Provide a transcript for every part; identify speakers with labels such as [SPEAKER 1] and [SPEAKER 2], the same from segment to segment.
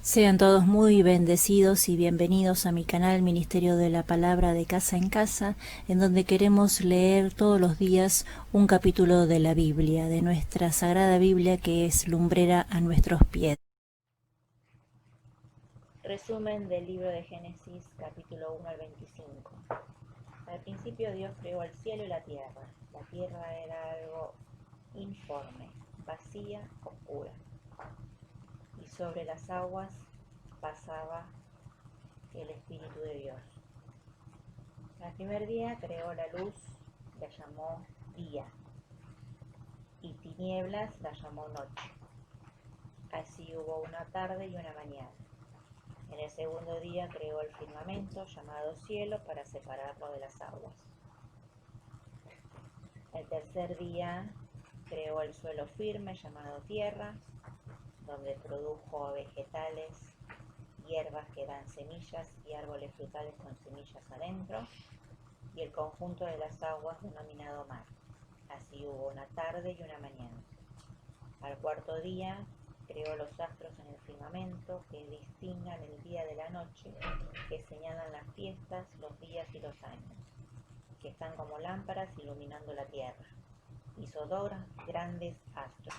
[SPEAKER 1] Sean todos muy bendecidos y bienvenidos a mi canal Ministerio de la Palabra de Casa en Casa, en donde queremos leer todos los días un capítulo de la Biblia, de nuestra Sagrada Biblia que es lumbrera a nuestros pies. Resumen del libro de Génesis, capítulo 1 al 25. Al principio Dios creó el cielo y la tierra. La tierra era algo informe, vacía, oscura. Y sobre las aguas pasaba el Espíritu de Dios. El primer día creó la luz, la llamó día, y tinieblas la llamó noche. Así hubo una tarde y una mañana. En el segundo día creó el firmamento llamado cielo para separarlo de las aguas. El tercer día creó el suelo firme llamado tierra, donde produjo vegetales, hierbas que dan semillas y árboles frutales con semillas adentro, y el conjunto de las aguas denominado mar. Así hubo una tarde y una mañana. Al cuarto día creó los astros en el firmamento que distingan el día de la noche, que señalan las fiestas, los días y los años, que están como lámparas iluminando la tierra. Hizo dos grandes astros,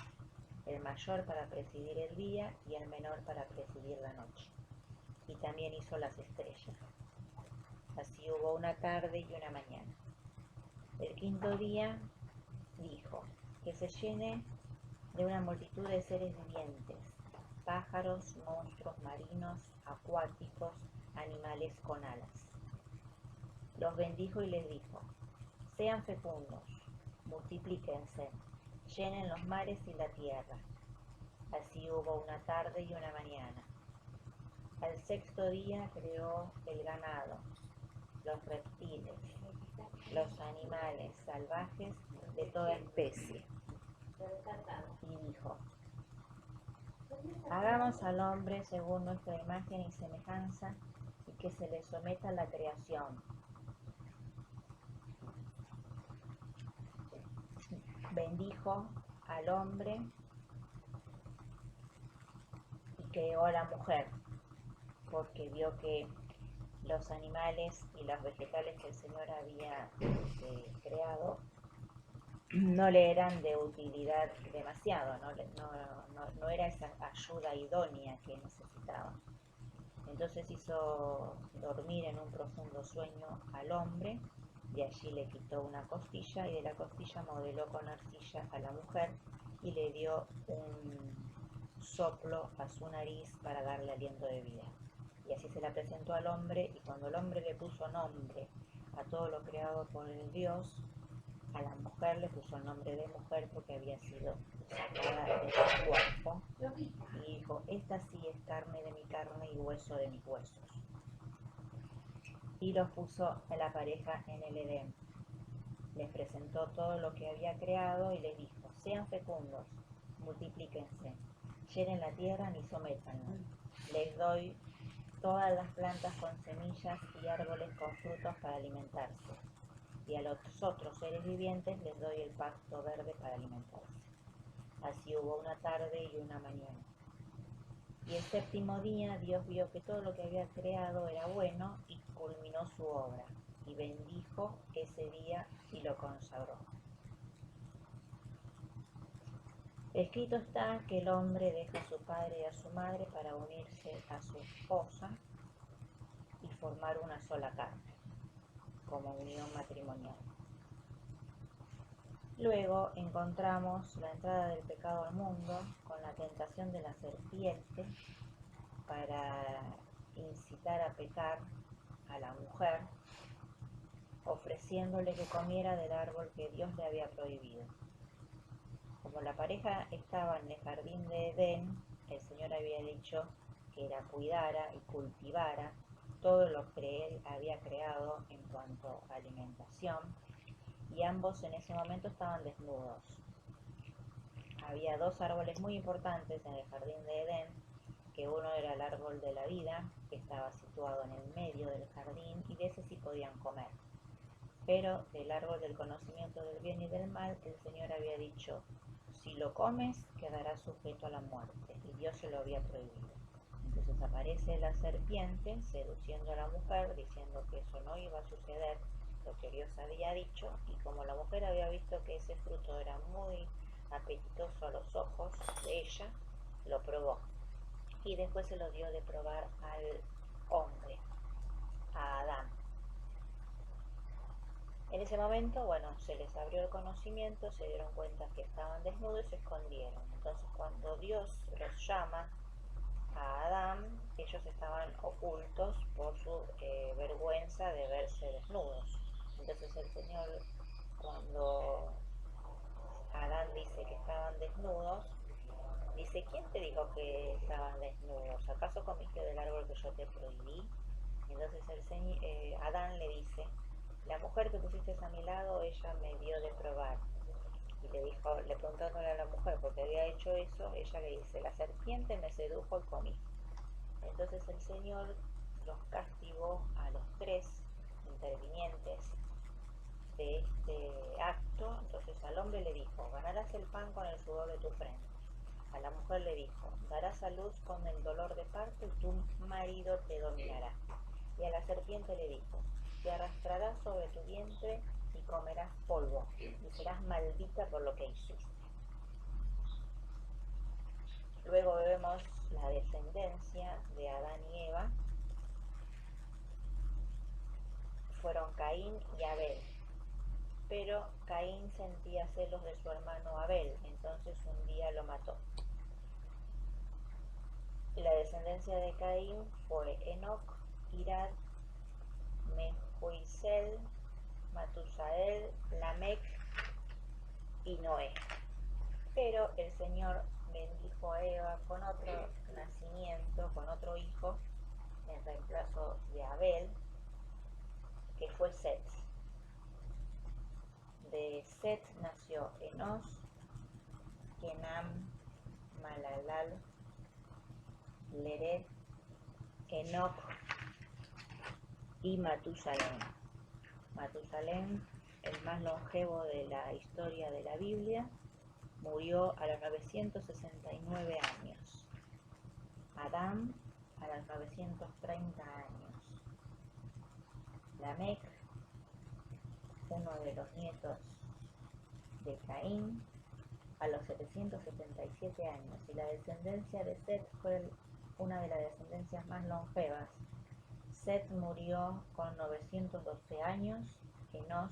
[SPEAKER 1] el mayor para presidir el día y el menor para presidir la noche. Y también hizo las estrellas. Así hubo una tarde y una mañana. El quinto día dijo, que se llene de una multitud de seres vivientes, pájaros, monstruos marinos, acuáticos, animales con alas. Los bendijo y les dijo, sean fecundos, multiplíquense, llenen los mares y la tierra. Así hubo una tarde y una mañana. Al sexto día creó el ganado, los reptiles, los animales salvajes de toda especie. Y dijo, hagamos al hombre según nuestra imagen y semejanza, y que se le someta a la creación. Bendijo al hombre y creó a la mujer, porque vio que los animales y los vegetales que el Señor había creado no le eran de utilidad demasiado, no era esa ayuda idónea que necesitaba. Entonces hizo dormir en un profundo sueño al hombre, de allí le quitó una costilla y de la costilla modeló con arcilla a la mujer y le dio un soplo a su nariz para darle aliento de vida. Y así se la presentó al hombre, y cuando el hombre le puso nombre a todo lo creado por el Dios, a la mujer le puso el nombre de mujer porque había sido sacada de su cuerpo, y dijo, esta sí es carne de mi carne y hueso de mis huesos. Y los puso a la pareja en el Edén. Les presentó todo lo que había creado y les dijo, sean fecundos, multiplíquense, llenen la tierra ni sométanla. Les doy todas las plantas con semillas y árboles con frutos para alimentarse. Y a los otros seres vivientes les doy el pasto verde para alimentarse. Así hubo una tarde y una mañana. Y el séptimo día Dios vio que todo lo que había creado era bueno y culminó su obra. Y bendijo ese día y lo consagró. Escrito está que el hombre deja a su padre y a su madre para unirse a su esposa y formar una sola carne, como unión matrimonial. Luego encontramos la entrada del pecado al mundo con la tentación de la serpiente para incitar a pecar a la mujer, ofreciéndole que comiera del árbol que Dios le había prohibido. Como la pareja estaba en el jardín de Edén, el Señor había dicho que la cuidara y cultivara todo lo que Él había creado en cuanto a alimentación, y ambos en ese momento estaban desnudos. Había dos árboles muy importantes en el jardín de Edén, que uno era el árbol de la vida, que estaba situado en el medio del jardín, y de ese sí podían comer. Pero del árbol del conocimiento del bien y del mal, el Señor había dicho, si lo comes, quedarás sujeto a la muerte, y Dios se lo había prohibido. Entonces aparece la serpiente seduciendo a la mujer, diciendo que eso no iba a suceder, lo que Dios había dicho, y como la mujer había visto que ese fruto era muy apetitoso a los ojos de ella, lo probó. Y después se lo dio de probar al hombre, a Adán. En ese momento, bueno, se les abrió el conocimiento, se dieron cuenta que estaban desnudos y se escondieron. Entonces cuando Dios los llama a Adán, ellos estaban ocultos por su vergüenza de verse desnudos. Entonces el Señor, cuando Adán dice que estaban desnudos, dice: ¿quién te dijo que estaban desnudos? ¿Acaso comiste del árbol que yo te prohibí? Entonces Adán le dice: la mujer que pusiste a mi lado, ella me dio de probar. Y le preguntó a la mujer por qué había hecho eso. Ella le dice: la serpiente me sedujo y comí. Entonces el Señor los castigó a los tres intervinientes de este acto. Entonces al hombre le dijo: ganarás el pan con el sudor de tu frente. A la mujer le dijo: darás a luz con el dolor de parto y tu marido te dominará. Y a la serpiente le dijo: te arrastrarás sobre tu vientre y comerás polvo, y serás maldita por lo que hiciste. Luego vemos la descendencia de Adán y Eva. Fueron Caín y Abel. Pero Caín sentía celos de su hermano Abel, entonces un día lo mató. La descendencia de Caín fue Enoc, Irad, Mehuisel, Matusael, Lamec y Noé. Pero el Señor bendijo a Eva con otro nacimiento, con otro hijo, en reemplazo de Abel, que fue Set. De Set nació Enos, Kenam, Malalal, Lered, Enoc y Matusalén. Matusalén, el más longevo de la historia de la Biblia, murió a los 969 años. Adán a los 930 años. Lamec, uno de los nietos de Caín, a los 777 años. Y la descendencia de Set fue una de las descendencias más longevas. Set murió con 912 años, Enos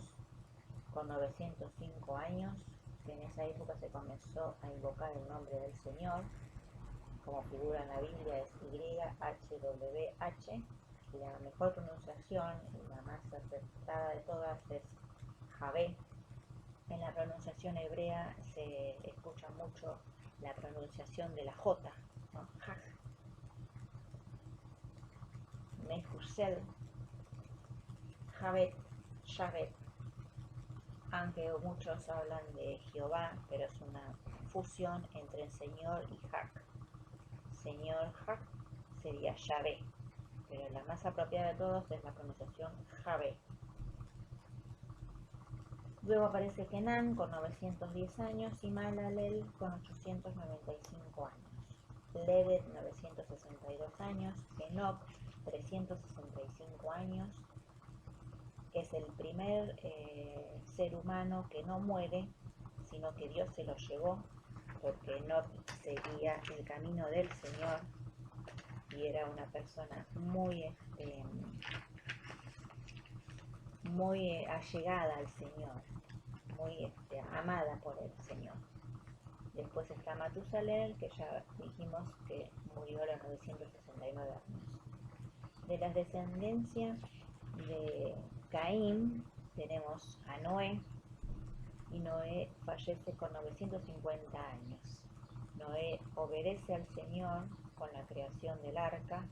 [SPEAKER 1] con 905 años, que en esa época se comenzó a invocar el nombre del Señor, como figura en la Biblia es YHWH, y la mejor pronunciación y la más acertada de todas es Javé. En la pronunciación hebrea se escucha mucho la pronunciación de la J, ¿no? Jaj. Mehusel, Javet, Shavet, aunque muchos hablan de Jehová, pero es una fusión entre Señor y Hak. Señor Hak sería Yahvé, pero la más apropiada de todos es la pronunciación Javé. Luego aparece Kenan con 910 años y Malalel con 895 años. Ledet 962 años, Enoc 365 años. Es el primer ser humano que no muere, sino que Dios se lo llevó, porque Enoc seguía el camino del Señor y era una persona muy allegada al Señor, muy amada por el Señor. Después está Matusalén, que ya dijimos que murió a los 969 años. De las descendencias de Caín tenemos a Noé, y Noé fallece con 950 años. Noé obedece al Señor con la creación del arca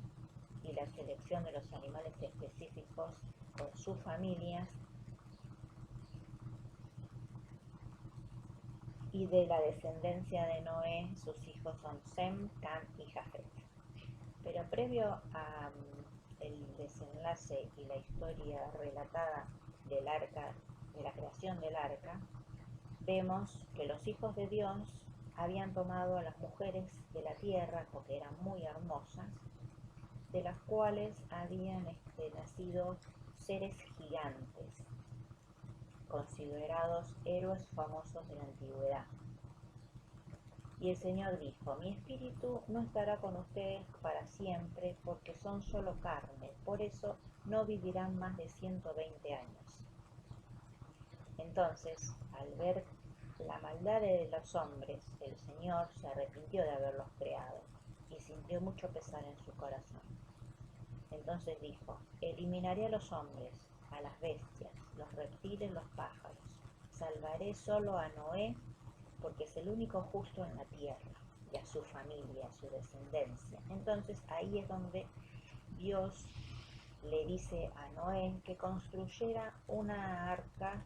[SPEAKER 1] y la selección de los animales específicos con sus familias, y de la descendencia de Noé sus hijos son Sem, Cam y Jafet. Pero previo a el desenlace y la historia relatada del arca, de la creación del arca, vemos que los hijos de Dios habían tomado a las mujeres de la tierra porque eran muy hermosas de las cuales habían nacido seres gigantes, considerados héroes famosos de la antigüedad. Y el Señor dijo: mi espíritu no estará con ustedes para siempre, porque son solo carne, por eso no vivirán más de 120 años. Entonces, al ver la maldad de los hombres, el Señor se arrepintió de haberlos creado y sintió mucho pesar en su corazón. Entonces dijo: eliminaré a los hombres, a las bestias, los reptiles, los pájaros. Salvaré solo a Noé, porque es el único justo en la tierra, y a su familia, a su descendencia. Entonces ahí es donde Dios le dice a Noé que construyera una arca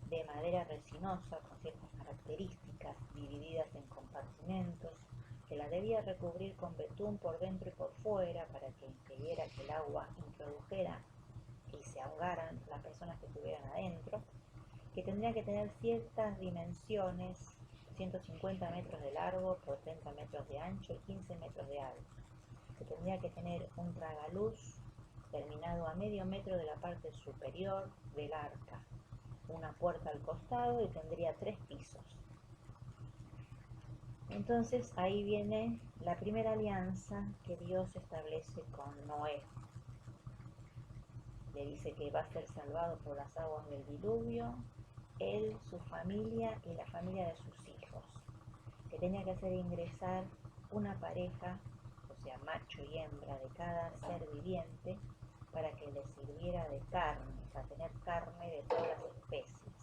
[SPEAKER 1] de madera resinosa con ciertas características, divididas en compartimentos, que la debía recubrir con betún por dentro y por fuera para que impidiera que el agua introdujera y se ahogaran las personas que estuvieran adentro, que tendría que tener ciertas dimensiones, 150 metros de largo por 30 metros de ancho y 15 metros de alto, que tendría que tener un tragaluz terminado a medio metro de la parte superior del arca, una puerta al costado y tendría 3 pisos. Entonces ahí viene la primera alianza que Dios establece con Noé. Le dice que va a ser salvado por las aguas del diluvio, él, su familia y la familia de sus hijos, que tenía que hacer ingresar una pareja, o sea, macho y hembra de cada ser viviente, para que le sirviera de carne, para tener carne de todas las especies.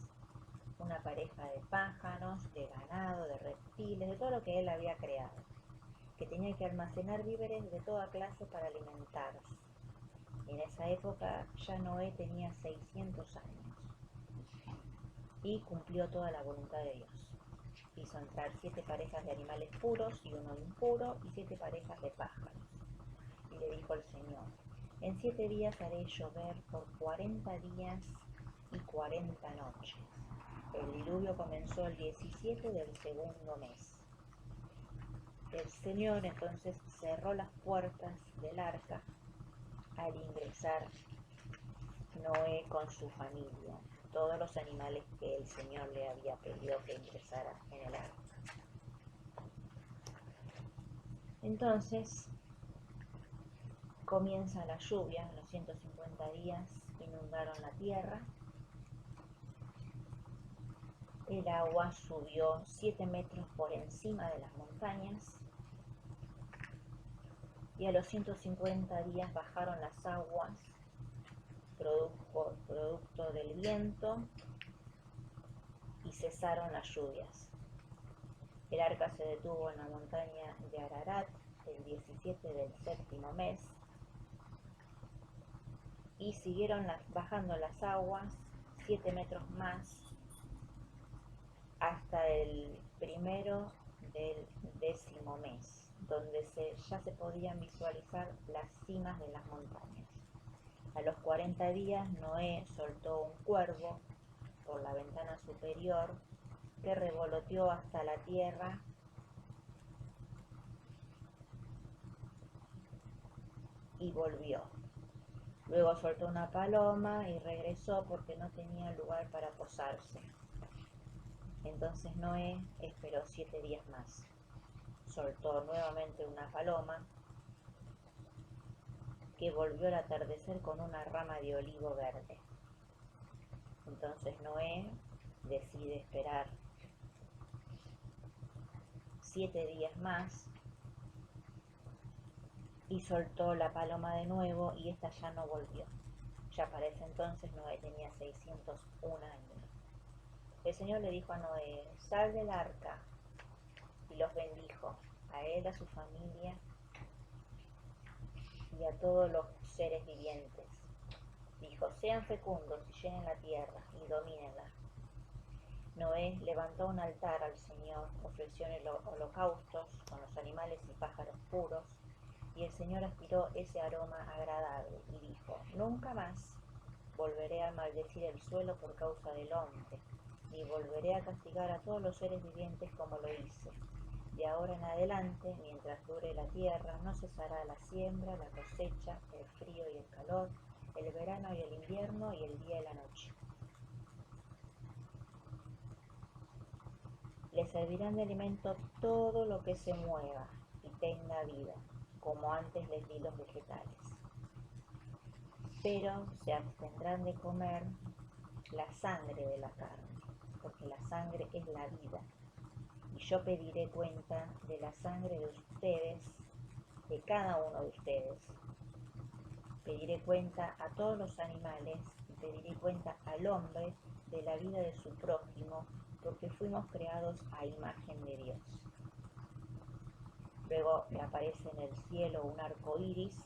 [SPEAKER 1] Una pareja de pájaros, de ganado, de reptiles, de todo lo que él había creado, que tenía que almacenar víveres de toda clase para alimentarse. En esa época ya Noé tenía 600 años y cumplió toda la voluntad de Dios. Hizo entrar 7 parejas de animales puros y uno impuro y 7 parejas de pájaros. Y le dijo el Señor: en 7 días haré llover por 40 días y 40 noches. El diluvio comenzó el 17 del segundo mes. El Señor entonces cerró las puertas del arca al ingresar Noé con su familia, todos los animales que el Señor le había pedido que ingresara en el arca. Entonces comienza la lluvia, los 150 días inundaron la tierra. El agua subió 7 metros por encima de las montañas y a los 150 días bajaron las aguas, producto del viento, y cesaron las lluvias. El arca se detuvo en la montaña de Ararat el 17 del séptimo mes y siguieron bajando las aguas 7 metros más hasta el primero del 10º mes, donde ya se podían visualizar las cimas de las montañas. A los 40 días Noé soltó un cuervo por la ventana superior que revoloteó hasta la tierra y volvió. Luego soltó una paloma y regresó porque no tenía lugar para posarse. Entonces Noé esperó 7 días más. Soltó nuevamente una paloma que volvió al atardecer con una rama de olivo verde. Entonces Noé decide esperar 7 días más y soltó la paloma de nuevo y esta ya no volvió. Ya para ese entonces Noé tenía 601 años. El Señor le dijo a Noé: sal del arca, y los bendijo, a él, a su familia y a todos los seres vivientes. Dijo: sean fecundos y llenen la tierra y domínenla. Noé levantó un altar al Señor, ofreció holocaustos con los animales y pájaros puros, y el Señor aspiró ese aroma agradable y dijo: nunca más volveré a maldecir el suelo por causa del hombre, ni volveré a castigar a todos los seres vivientes como lo hice. De ahora en adelante, mientras dure la tierra, no cesará la siembra, la cosecha, el frío y el calor, el verano y el invierno y el día y la noche. Le servirán de alimento todo lo que se mueva y tenga vida, como antes les di los vegetales. Pero se abstendrán de comer la sangre de la carne, porque la sangre es la vida. Y yo pediré cuenta de la sangre de ustedes, de cada uno de ustedes. Pediré cuenta a todos los animales y pediré cuenta al hombre de la vida de su prójimo, porque fuimos creados a imagen de Dios. Luego aparece en el cielo un arco iris,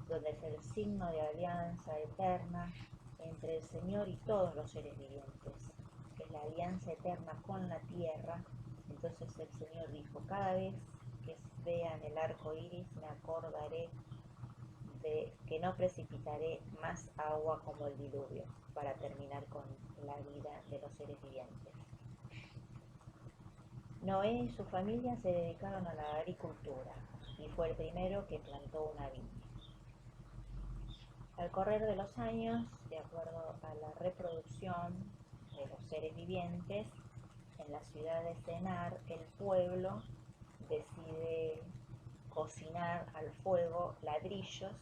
[SPEAKER 1] donde es el signo de alianza eterna entre el Señor y todos los seres vivientes. Es la alianza eterna con la tierra. Entonces el Señor dijo: cada vez que vean el arco iris me acordaré de que no precipitaré más agua como el diluvio, para terminar con la vida de los seres vivientes. Noé y su familia se dedicaron a la agricultura y fue el primero que plantó una viña. Al correr de los años, de acuerdo a la reproducción de los seres vivientes, en la ciudad de Sennar, el pueblo decide cocinar al fuego ladrillos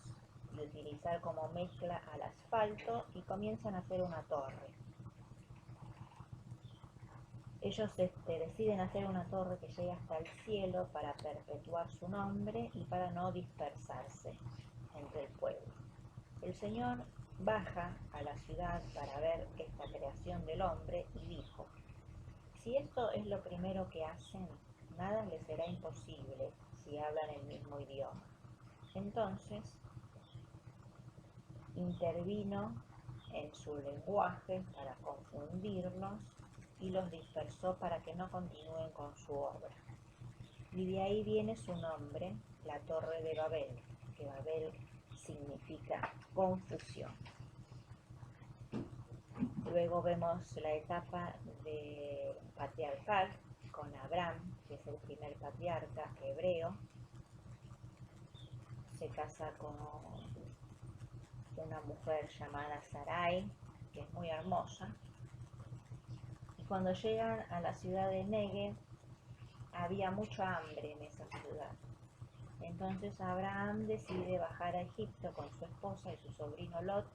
[SPEAKER 1] y utilizar como mezcla al asfalto, y comienzan a hacer una torre. Ellos deciden hacer una torre que llegue hasta el cielo para perpetuar su nombre y para no dispersarse entre el pueblo. El Señor baja a la ciudad para ver esta creación del hombre y dijo: si esto es lo primero que hacen, nada les será imposible si hablan el mismo idioma. Entonces intervino en su lenguaje para confundirlos y los dispersó para que no continúen con su obra. Y de ahí viene su nombre, la Torre de Babel, que Babel significa confusión. Luego vemos la etapa de patriarcal con Abraham, que es el primer patriarca hebreo. Se casa con una mujer llamada Sarai, que es muy hermosa. Y cuando llegan a la ciudad de Negev, había mucha hambre en esa ciudad. Entonces Abraham decide bajar a Egipto con su esposa y su sobrino Lot,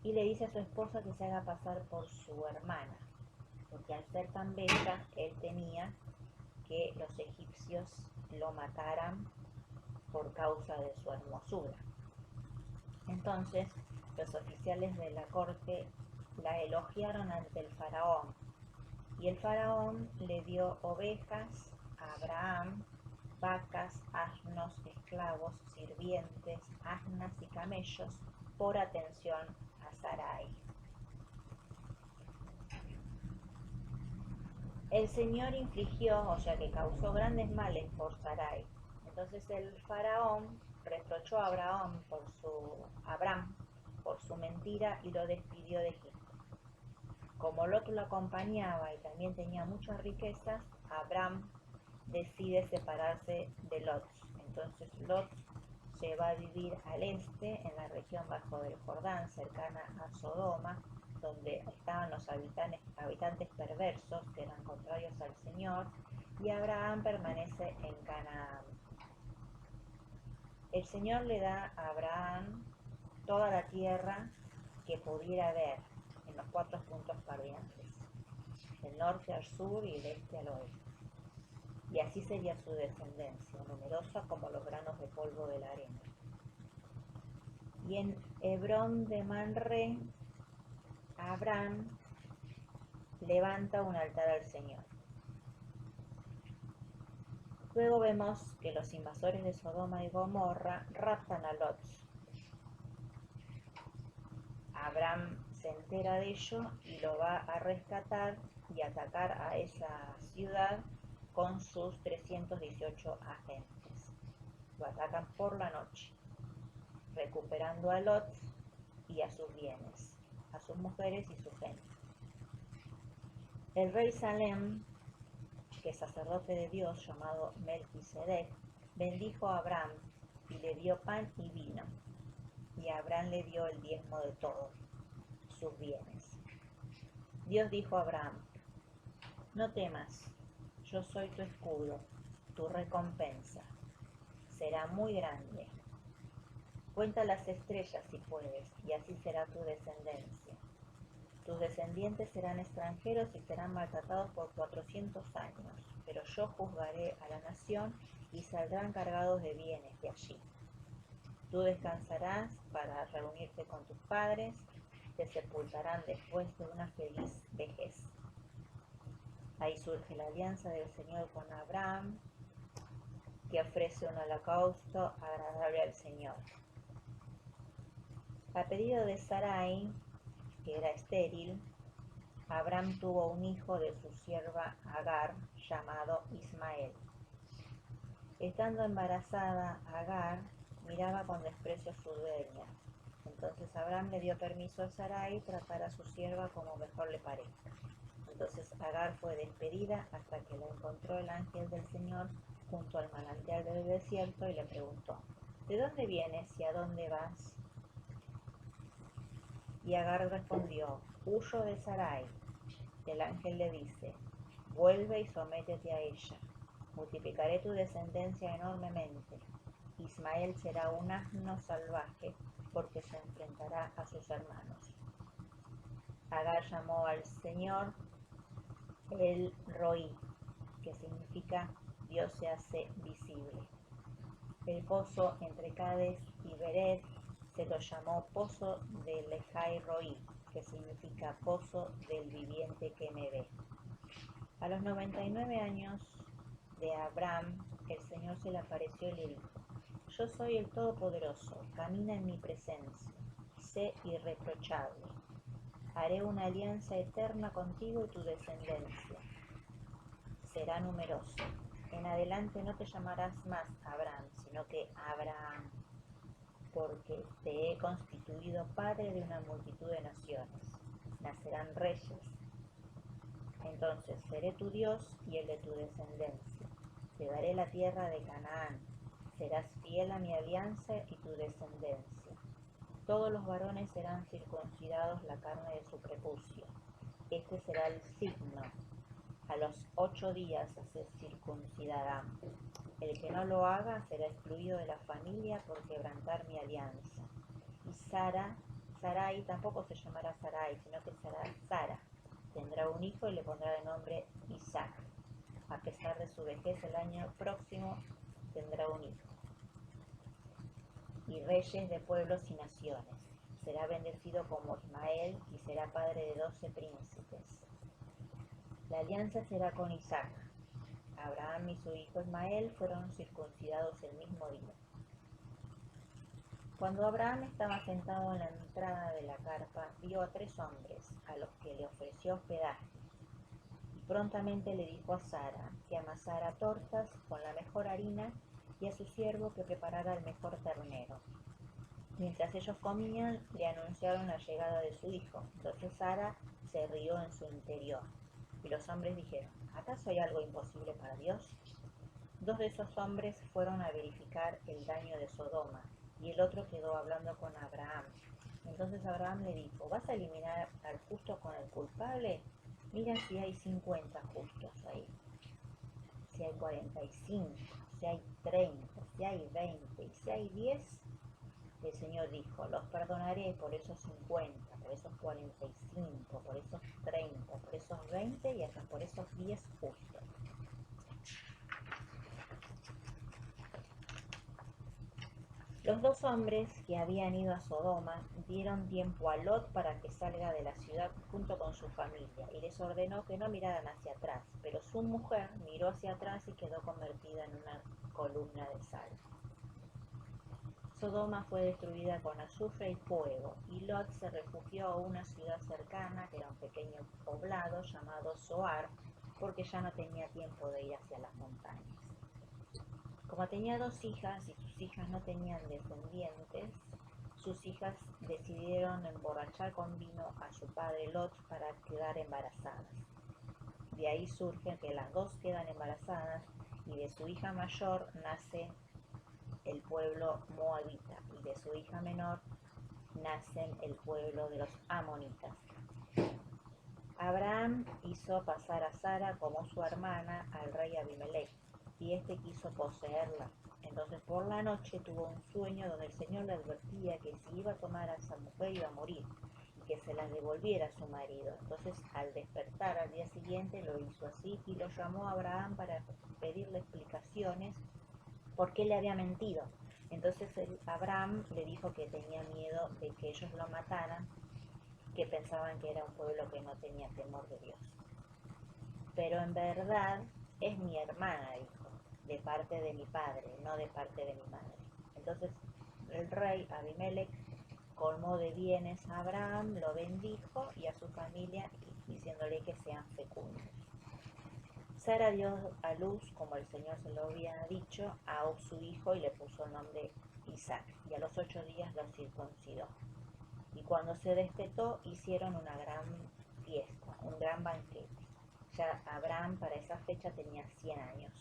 [SPEAKER 1] y le dice a su esposa que se haga pasar por su hermana, porque al ser tan bella, él temía que los egipcios lo mataran por causa de su hermosura. Entonces los oficiales de la corte la elogiaron ante el faraón, y el faraón le dio ovejas a Abraham, vacas, asnos, esclavos, sirvientes, asnas y camellos, por atención a Sarai. El Señor infligió, o sea que causó grandes males por Sarai. Entonces el faraón reprochó a Abraham por su mentira y lo despidió de Egipto. Como Lot lo acompañaba y también tenía muchas riquezas, Abraham decide separarse de Lot. Entonces Lot se va a vivir al este, en la región bajo del Jordán, cercana a Sodoma, donde estaban los habitantes perversos, que eran contrarios al Señor, y Abraham permanece en Canaán. El Señor le da a Abraham toda la tierra que pudiera ver en los 4 puntos cardinales, del norte al sur y del este al oeste. Y así sería su descendencia, numerosa como los granos de polvo de la arena. Y en Hebrón de Manre, Abraham levanta un altar al Señor. Luego vemos que los invasores de Sodoma y Gomorra raptan a Lot. Abraham se entera de ello y lo va a rescatar y atacar a esa ciudad con sus 318 agentes. Lo atacan por la noche, recuperando a Lot y a sus bienes, a sus mujeres y su gente. El rey Salem que sacerdote de Dios llamado Melquisedec, bendijo a Abraham y le dio pan y vino, y a Abraham le dio el diezmo de todos sus bienes. Dios dijo a Abraham: no temas, yo soy tu escudo, tu recompensa será muy grande. Cuenta las estrellas si puedes, y así será tu descendencia. Tus descendientes serán extranjeros y serán maltratados por 400 años, pero yo juzgaré a la nación y saldrán cargados de bienes de allí. Tú descansarás para reunirte con tus padres, te sepultarán después de una feliz vejez. Ahí surge la alianza del Señor con Abraham, que ofrece un holocausto agradable al Señor. A pedido de Sarai, que era estéril, Abraham tuvo un hijo de su sierva Agar, llamado Ismael. Estando embarazada, Agar miraba con desprecio a su dueña. Entonces Abraham le dio permiso a Sarai tratar a su sierva como mejor le parezca. Entonces Agar fue despedida hasta que la encontró el ángel del Señor junto al manantial del desierto y le preguntó: ¿de dónde vienes y a dónde vas? Y Agar respondió: huyo de Sarai. El ángel le dice: vuelve y sométete a ella. Multiplicaré tu descendencia enormemente. Ismael será un asno salvaje porque se enfrentará a sus hermanos. Agar llamó al Señor El Roí, que significa Dios se hace visible. El pozo entre Cades y Bered se lo llamó Pozo de Lejai Roí, que significa Pozo del viviente que me ve. A los 99 años de Abraham, el Señor se le apareció y le dijo: yo soy el Todopoderoso, camina en mi presencia, sé irreprochable. Haré una alianza eterna contigo y tu descendencia será numerosa. En adelante no te llamarás más Abraham, sino que Abraham, porque te he constituido padre de una multitud de naciones. Nacerán reyes. Entonces seré tu Dios y el de tu descendencia. Te daré la tierra de Canaán. Serás fiel a mi alianza y tu descendencia. Todos los varones serán circuncidados la carne de su prepucio. Este será el signo. A los 8 días se circuncidarán. El que no lo haga será excluido de la familia por quebrantar mi alianza. Y Sarai tampoco se llamará Sarai, sino que será Sara. Tendrá un hijo y le pondrá de nombre Isaac. A pesar de su vejez, el año próximo tendrá un hijo. Y reyes de pueblos y naciones. Será bendecido como Ismael y será padre de 12 príncipes. La alianza será con Isaac. Abraham y su hijo Ismael fueron circuncidados el mismo día. Cuando Abraham estaba sentado en la entrada de la carpa, vio a 3 hombres, a los que le ofreció hospedaje. Y prontamente le dijo a Sara que amasara tortas con la mejor harina y a su siervo que preparara el mejor ternero. Mientras ellos comían, le anunciaron la llegada de su hijo. Entonces Sara se rió en su interior. Y los hombres dijeron: ¿acaso hay algo imposible para Dios? 2 de esos hombres fueron a verificar el daño de Sodoma, y el otro quedó hablando con Abraham. Entonces Abraham le dijo: ¿vas a eliminar al justo con el culpable? Mira si hay 50 justos ahí, si hay 45, si hay 30, si hay 20 y si hay 10. El Señor dijo: los perdonaré por esos 50, por esos 45, por esos 30, por esos 20 y hasta por esos 10 justos. Los 2 hombres que habían ido a Sodoma dieron tiempo a Lot para que salga de la ciudad junto con su familia y les ordenó que no miraran hacia atrás, pero su mujer miró hacia atrás y quedó convertida en una columna de sal. Sodoma fue destruida con azufre y fuego, y Lot se refugió a una ciudad cercana, que era un pequeño poblado llamado Zoar, porque ya no tenía tiempo de ir hacia las montañas. Como tenía 2 hijas y sus hijas no tenían descendientes, sus hijas decidieron emborrachar con vino a su padre Lot para quedar embarazadas. De ahí surge que las dos quedan embarazadas y de su hija mayor nace el pueblo moabita y de su hija menor nacen el pueblo de los amonitas. Abraham hizo pasar a Sara como su hermana al rey Abimelech, y éste quiso poseerla. Entonces por la noche tuvo un sueño donde el Señor le advertía que si iba a tomar a esa mujer iba a morir, y que se la devolviera a su marido. Entonces al despertar al día siguiente lo hizo así, y lo llamó a Abraham para pedirle explicaciones por qué le había mentido. Entonces Abraham le dijo que tenía miedo de que ellos lo mataran, que pensaban que era un pueblo que no tenía temor de Dios. Pero en verdad es mi hermana, dijo, de parte de mi padre, no de parte de mi madre. Entonces el rey Abimelech colmó de bienes a Abraham, lo bendijo y a su familia, diciéndole que sean fecundos. Sara dio a luz, como el Señor se lo había dicho, a su hijo y le puso el nombre Isaac, y a los 8 días lo circuncidó. Y cuando se destetó hicieron una gran fiesta, un gran banquete. Ya Abraham para esa fecha tenía 100 años.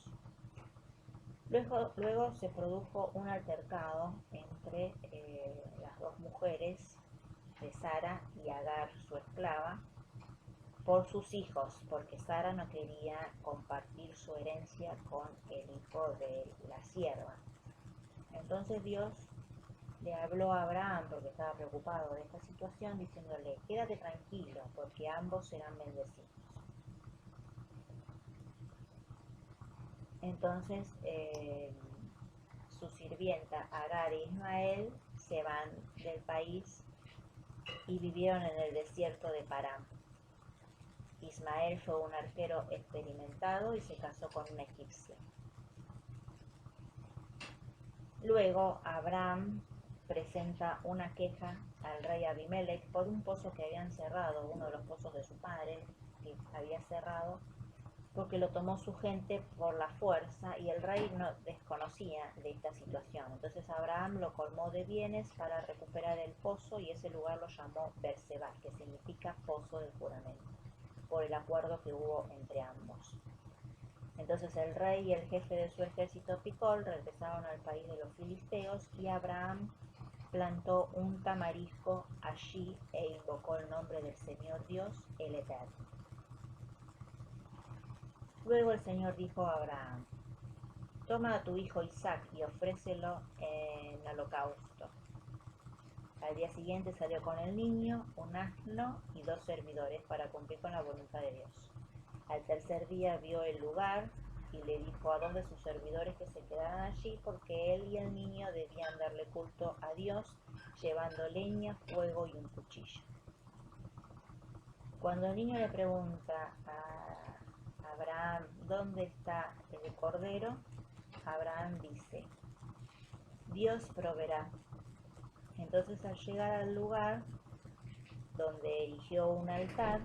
[SPEAKER 1] Luego se produjo un altercado entre las dos mujeres de Sara y Agar, su esclava, por sus hijos, porque Sara no quería compartir su herencia con el hijo de la sierva. Entonces Dios le habló a Abraham, porque estaba preocupado de esta situación, diciéndole: quédate tranquilo, porque ambos serán bendecidos. Entonces su sirvienta Agar e Ismael se van del país y vivieron en el desierto de Parán. Ismael fue un arquero experimentado y se casó con una egipcia. Luego Abraham presenta una queja al rey Abimelech por un pozo que habían cerrado, uno de los pozos de su padre que había cerrado, porque lo tomó su gente por la fuerza y el rey no desconocía de esta situación. Entonces Abraham lo colmó de bienes para recuperar el pozo y ese lugar lo llamó Berseba, que significa pozo del juramento, por el acuerdo que hubo entre ambos. Entonces el rey y el jefe de su ejército Picol regresaron al país de los filisteos y Abraham plantó un tamarisco allí e invocó el nombre del Señor Dios, el Eterno. Luego el Señor dijo a Abraham: toma a tu hijo Isaac y ofrécelo en holocausto. Al día siguiente salió con el niño, un asno y 2 servidores para cumplir con la voluntad de Dios. Al tercer día vio el lugar y le dijo a 2 de sus servidores que se quedaran allí porque él y el niño debían darle culto a Dios llevando leña, fuego y un cuchillo. Cuando el niño le pregunta a Abraham dónde está el cordero, Abraham dice: Dios proveerá. Entonces al llegar al lugar donde erigió un altar,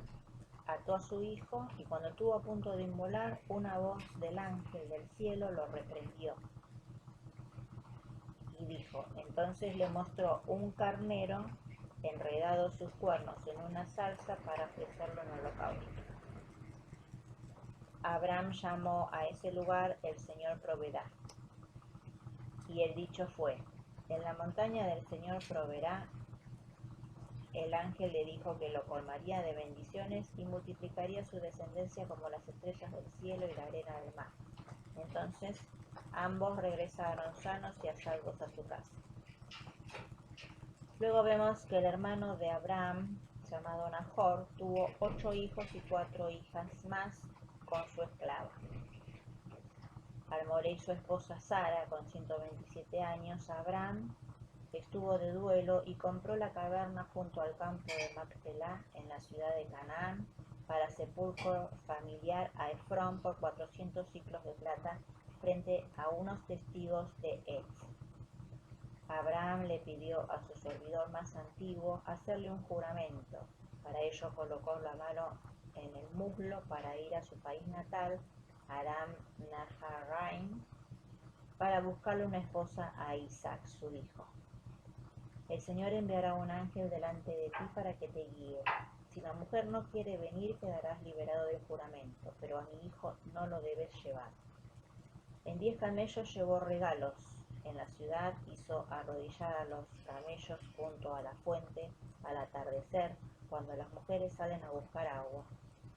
[SPEAKER 1] ató a su hijo y cuando estuvo a punto de inmolar, una voz del ángel del cielo lo reprendió y dijo: entonces le mostró un carnero enredado sus cuernos en una salsa para ofrecerlo en holocausto. Abraham llamó a ese lugar el Señor proveerá. Y el dicho fue: en la montaña del Señor proveerá. El ángel le dijo que lo colmaría de bendiciones y multiplicaría su descendencia como las estrellas del cielo y la arena del mar. Entonces ambos regresaron sanos y a salvos a su casa. Luego vemos que el hermano de Abraham, llamado Nahor, tuvo 8 hijos y 4 hijas más con su esclava. Al morir su esposa Sara con 127 años, Abraham estuvo de duelo y compró la caverna junto al campo de Macpelá en la ciudad de Canaán para sepulcro familiar a Efrón por 400 siclos de plata frente a unos testigos de Etz. Abraham le pidió a su servidor más antiguo hacerle un juramento. Para ello colocó la mano en el muslo para ir a su país natal, Aram Naharaim, para buscarle una esposa a Isaac, su hijo. El Señor enviará un ángel delante de ti para que te guíe. Si la mujer no quiere venir, quedarás liberado del juramento, pero a mi hijo no lo debes llevar. En 10 camellos llevó regalos. En la ciudad hizo arrodillar a los camellos junto a la fuente al atardecer, cuando las mujeres salen a buscar agua.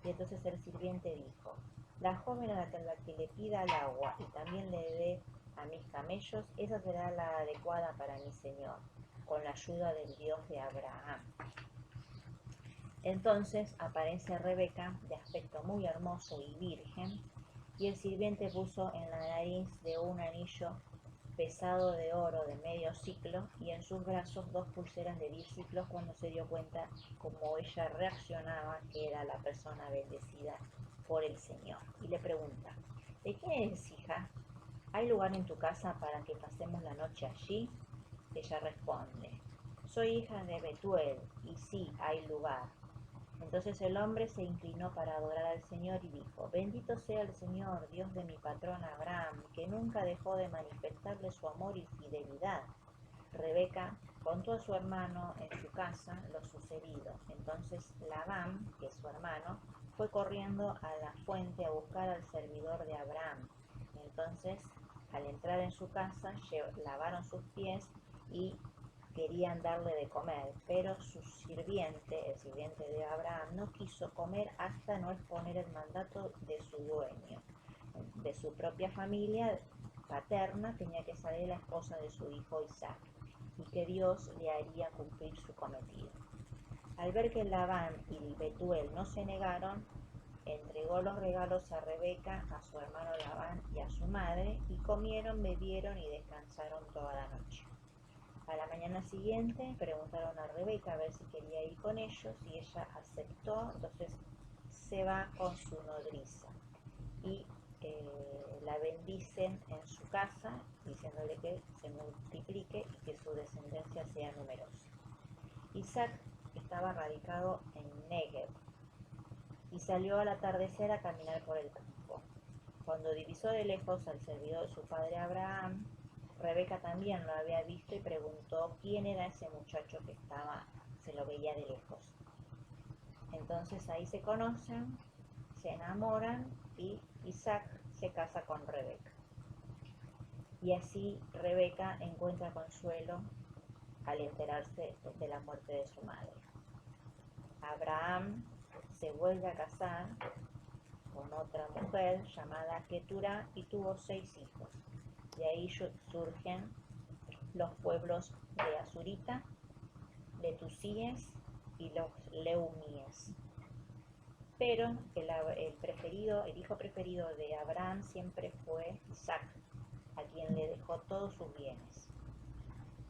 [SPEAKER 1] Y entonces el sirviente dijo: la joven a la que le pida el agua y también le dé a mis camellos, esa será la adecuada para mi señor, con la ayuda del Dios de Abraham. Entonces aparece Rebeca, de aspecto muy hermoso y virgen, y el sirviente puso en la nariz de un anillo pesado de oro de medio siclo y en sus brazos 2 pulseras de 10 siclos, cuando se dio cuenta como ella reaccionaba, que era la persona bendecida por el Señor. Y le pregunta: ¿de quién eres hija? ¿Hay lugar en tu casa para que pasemos la noche allí? Ella responde: soy hija de Betuel, y sí, hay lugar. Entonces el hombre se inclinó para adorar al Señor y dijo: bendito sea el Señor, Dios de mi patrón Abraham, que nunca dejó de manifestarle su amor y fidelidad. Rebeca contó a su hermano en su casa lo sucedido. Entonces Labán, que es su hermano, fue corriendo a la fuente a buscar al servidor de Abraham. Entonces, al entrar en su casa, lavaron sus pies y querían darle de comer, pero su sirviente, el sirviente de Abraham, no quiso comer hasta no exponer el mandato de su dueño. De su propia familia paterna tenía que salir la esposa de su hijo Isaac, y que Dios le haría cumplir su cometido. Al ver que Labán y Betuel no se negaron, entregó los regalos a Rebeca, a su hermano Labán y a su madre, y comieron, bebieron y descansaron toda la noche. A la mañana siguiente preguntaron a Rebeca a ver si quería ir con ellos, y ella aceptó. Entonces se va con su nodriza y la bendicen en su casa, diciéndole que se multiplique y que su descendencia sea numerosa. Isaac estaba radicado en Negev y salió al atardecer a caminar por el campo. Cuando divisó de lejos al servidor de su padre Abraham, Rebeca también lo había visto y preguntó quién era ese muchacho que se lo veía de lejos. Entonces ahí se conocen, se enamoran y Isaac se casa con Rebeca. Y así Rebeca encuentra consuelo al enterarse de la muerte de su madre. Abraham se vuelve a casar con otra mujer llamada Ketura y tuvo 6 hijos. De ahí surgen los pueblos de Asurita, Letusíes y los Leumíes. Pero el hijo preferido de Abraham siempre fue Isaac, a quien le dejó todos sus bienes.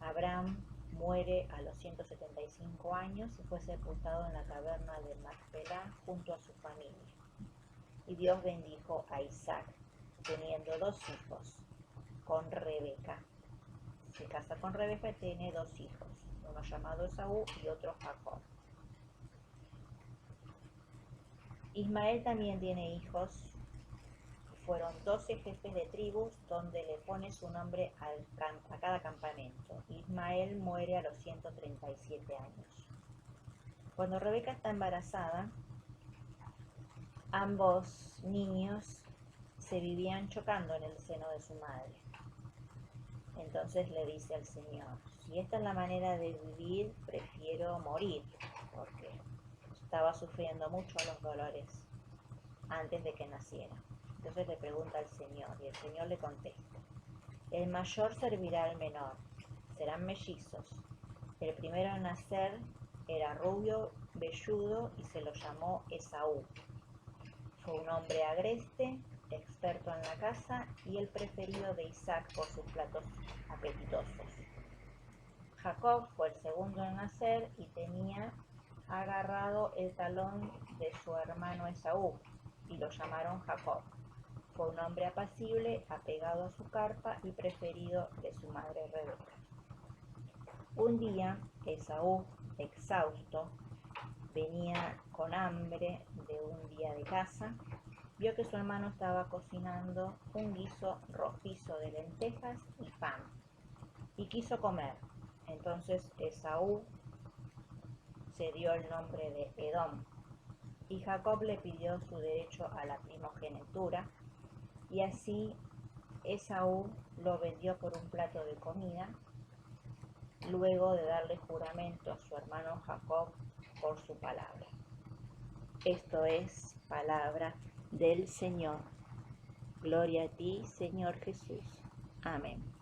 [SPEAKER 1] Abraham muere a los 175 años y fue sepultado en la caverna de Macpelá junto a su familia. Y Dios bendijo a Isaac, teniendo 2 hijos, con Rebeca. Se casa con Rebeca y tiene 2 hijos, uno llamado Esaú y otro Jacob. Ismael también tiene hijos. Fueron 12 jefes de tribus, donde le pone su nombre a cada campamento. Ismael muere a los 137 años. Cuando Rebeca está embarazada, ambos niños se vivían chocando en el seno de su madre. Entonces le dice al Señor: si esta es la manera de vivir, prefiero morir, porque estaba sufriendo mucho los dolores antes de que naciera. Entonces le pregunta al Señor, y el Señor le contesta: el mayor servirá al menor, serán mellizos. El primero en nacer era rubio, velludo, y se lo llamó Esaú. Fue un hombre agreste, experto en la caza, y el preferido de Isaac por sus platos apetitosos. Jacob fue el segundo en nacer y tenía agarrado el talón de su hermano Esaú, y lo llamaron Jacob. Fue un hombre apacible, apegado a su carpa y preferido de su madre Rebeca. Un día, Esaú, exhausto, venía con hambre de un día de caza, vio que su hermano estaba cocinando un guiso rojizo de lentejas y pan, y quiso comer. Entonces Esaú se dio el nombre de Edom. Y Jacob le pidió su derecho a la primogenitura, y así Esaú lo vendió por un plato de comida, luego de darle juramento a su hermano Jacob por su palabra. Esto es palabra del Señor. Gloria a ti, Señor Jesús. Amén.